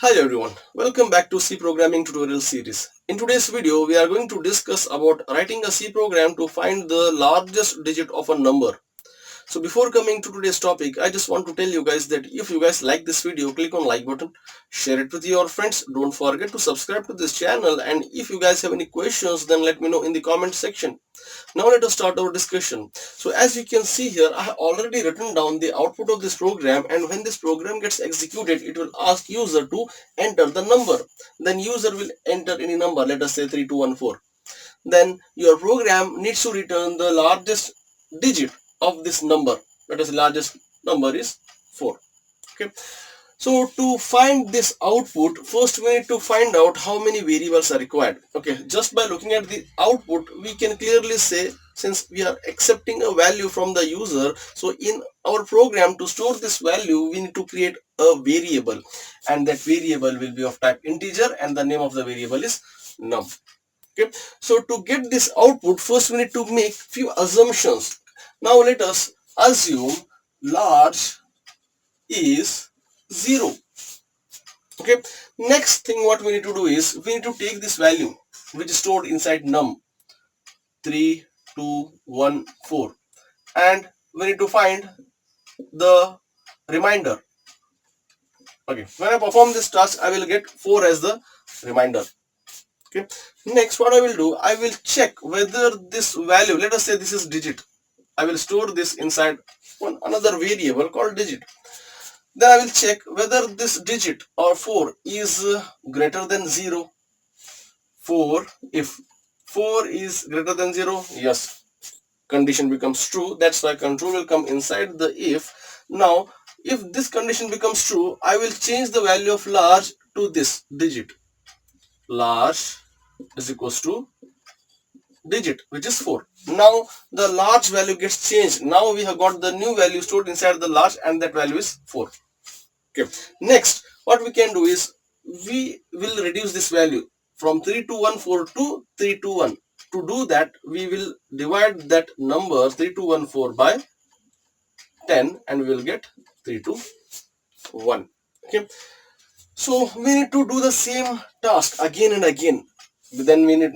Hi everyone, welcome back to C programming tutorial series. In today's video, we are going to discuss about writing a C program to find the largest digit of a number. So before coming to today's topic, I just want to tell you guys that if you guys like this video, click on like button, share it with your friends. Don't forget to subscribe to this channel, and if you guys have any questions, then let me know in the comment section. Now let us start our discussion. So as you can see here, I have already written down the output of this program, and when this program gets executed, it will ask user to enter the number. Then user will enter any number, let us say 3214. Then your program needs to return the largest digit of this number. That is, largest number is 4. Okay. So to find this output, first we need to find out how many variables are required. Okay, just by looking at the output, we can clearly say, since we are accepting a value from the user, so in our program to store this value, we need to create a variable, and that variable will be of type integer, and the name of the variable is num. Okay, so to get this output, first we need to make few assumptions. Now let us assume large is 0. Okay, next thing what we need to do is we need to take this value which is stored inside num 3214, and we need to find the remainder. Okay, when I perform this task, I will get 4 as the remainder. Okay, next what I will do, I will check whether this value, let us say this is digit, I will store this inside another variable called digit. Then I will check whether this digit or 4 is greater than 0. 4, if 4 is greater than 0, yes, condition becomes true. That's why control will come inside the if. Now if this condition becomes true, I will change the value of large to this digit. Large is equals to digit, which is 4. Now the large value gets changed. Now we have got the new value stored inside the large, and that value is 4. Okay, next what we can do is we will reduce this value from 3214 to 321. To do that, we will divide that number 3214 by 10, and we will get 321. Okay, so we need to do the same task again and again. Then we need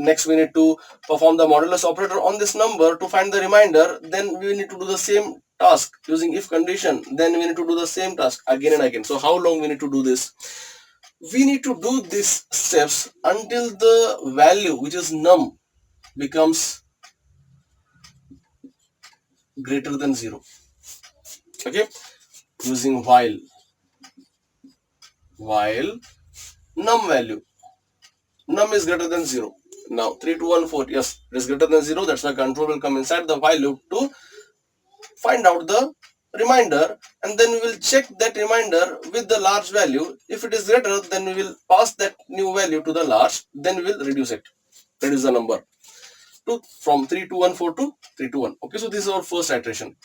to perform the modulus operator on this number to find the remainder. Then we need to do the same task using if condition. Then we need to do the same task again and again. So how long we need to do this? We need to do these steps until the value, which is num, becomes greater than 0. Okay, using while num value, num is greater than 0. Now 3214, yes, it is greater than 0. That's why control will come inside the while loop to find out the remainder, and then we will check that remainder with the large value. If it is greater, then we will pass that new value to the large, then we will reduce the number to from 3214 to 321. Okay, so this is our first iteration.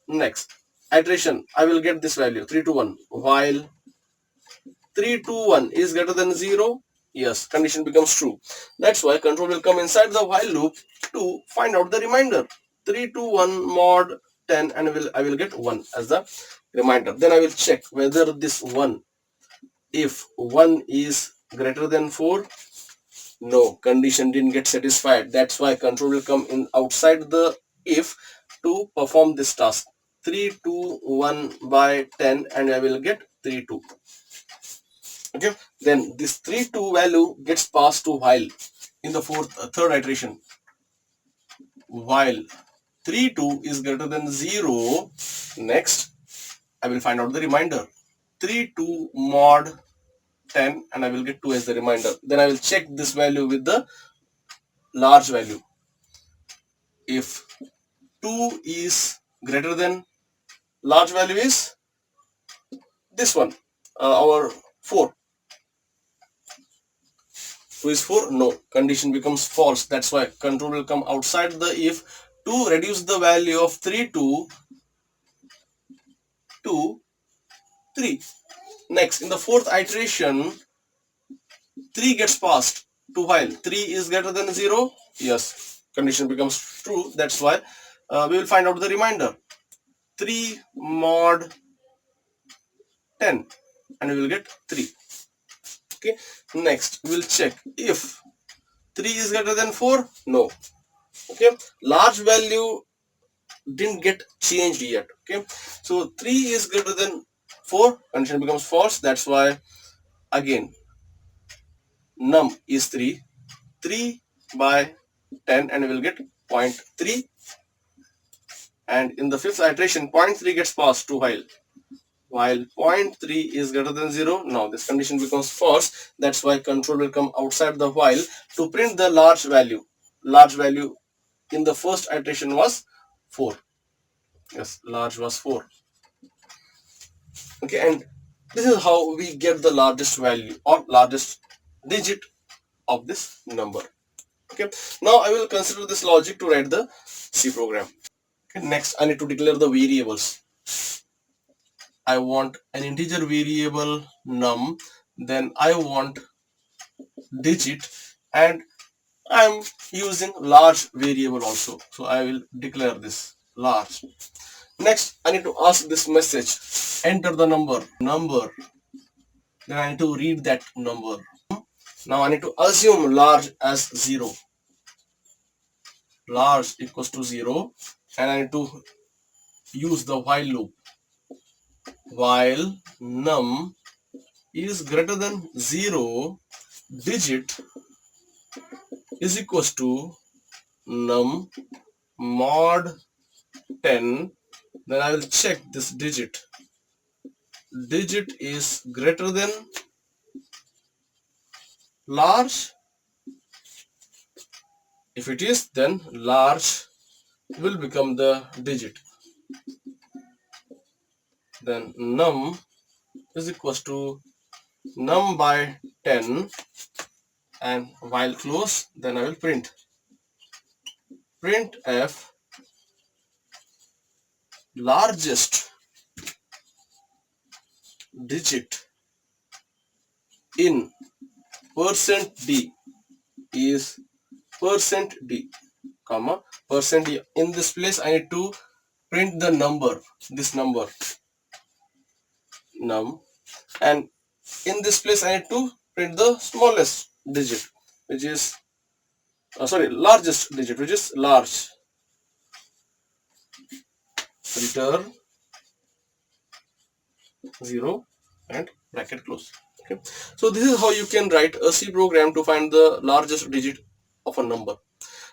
Next iteration, I will get this value 321 while 321 is greater than 0. Yes, condition becomes true. That's why control will come inside the while loop to find out the remainder. 321 mod 10, and I will get 1 as the remainder. Then I will check whether this 1, if 1 is greater than 4, no, condition didn't get satisfied. That's why control will come in outside the if to perform this task. 321 by 10, and I will get 32. Okay, then this 32 value gets passed to while in the third iteration. While 32 is greater than 0, next I will find out the remainder. 32 mod 10, and I will get 2 as the remainder. Then I will check this value with the large value. If 2 is greater than, large value is this one, our 4. 2 is 4, no, condition becomes false. That's why control will come outside the if to reduce the value of 32 to 3. Next, in the fourth iteration, 3 gets passed to while 3 is greater than 0. Yes, condition becomes true. That's why we will find out the remainder. 3 mod 10, and we will get 3. Okay, next we'll check if 3 is greater than 4. No. Okay, large value didn't get changed yet. Okay, so 3 is greater than 4, condition becomes false. That's why again num is 3, 3 by 10, and we'll get 0.3. And in the fifth iteration, 0.3 gets passed to while 0.3 is greater than 0. Now this condition becomes false. That's why control will come outside the while to print the large value. Large value in the first iteration was 4. Yes, large was 4. Okay, and this is how we get the largest value or largest digit of this number. Okay, now I will consider this logic to write the C program. Okay, next I need to declare the variables. I want an integer variable num, then I want digit, and I'm using large variable also. So I will declare this large. Next, I need to ask this message, enter the number. Then I need to read that number. Now I need to assume large as 0. Large equals to 0, and I need to use the while loop. While num is greater than 0, digit is equals to num mod 10. Then I will check this digit. Digit is greater than large. If it is, then large will become the digit. Then num is equals to num by 10, and while close, then I will print f largest digit in percent %d is percent %d, comma percent %d. In this place I need to print the number, this number num, and in this place I need to print the smallest digit, which is largest digit, which is large. Return 0 and bracket close. Okay, so this is how you can write a C program to find the largest digit of a number.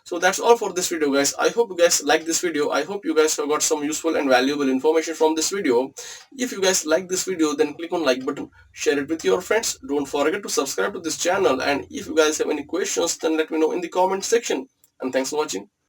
So that's all for this video, guys. I hope you guys like this video. I hope you guys have got some useful and valuable information from this video. If you guys like this video, then click on like button, share it with your friends. Don't forget to subscribe to this channel, and if you guys have any questions, then let me know in the comment section. And thanks for watching.